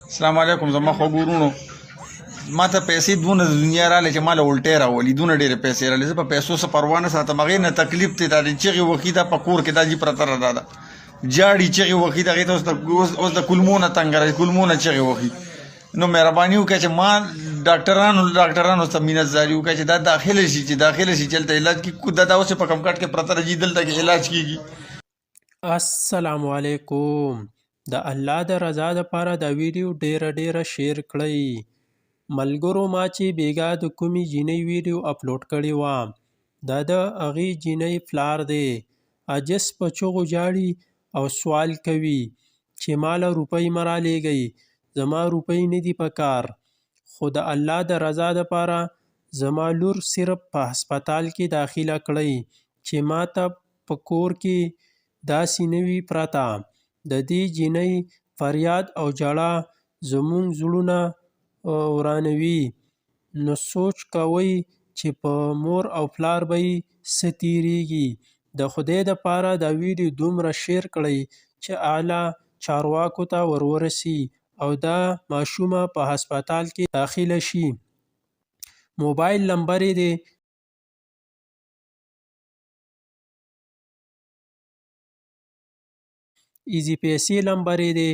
السلام علیکم زما خو ګورونو ما ته پیسې دونه د دنیا رااله چې مال الټه راولي دونه ډېرې پیسې رااله زه په پیسو سره پروا نه ساتم هغې نه تکلیف دی دا د چغې وخي دا په کور کې دا جي پرته را ده جاړي چغې وخي د هغې ته اوس د کلمو نه تنګ راځي کلمو نه چغې وخي نو مهرباني وکړه چې ما ډاکټرانو ته مینتزاري وکړه چې دا داخله شي چې داخله شي چې هلته علاج کړي دا اوس په کمکټ کې پرته راځي دلته کې علاج کېږي. السلام علیکم. د الله د رضا دپاره دا ویډیو ډیره شیر کړئ. ملګرو ما چې بیګا د کومې جینۍ ویډیو اپلوډ کړې وه دا د هغې جینۍ پلار دی. عجز په چغو جاړي او سوال کوي چې ماله روپۍ مه رالیږئ، زما روپۍ نه دي په کار، خو د الله د رضا دپاره زما لور صرف په هسپتال کې داخله کړئ چې ما ته په کور کې داسې نه وي پرته. د دې جینۍ فریاد او ژړا زموږ زړونه ورانوي. نو سوچ کوئ چې په مور او پلار به یې څه تیریږي. د خدای دپاره دا ویډیو دومره شیر کړئ چې اعلی چارواکو ته ورسي او دا ماشومه په هسپتال کې داخله شي. موبایل نمبر یې دی ایزي پیسې نمبر یې دی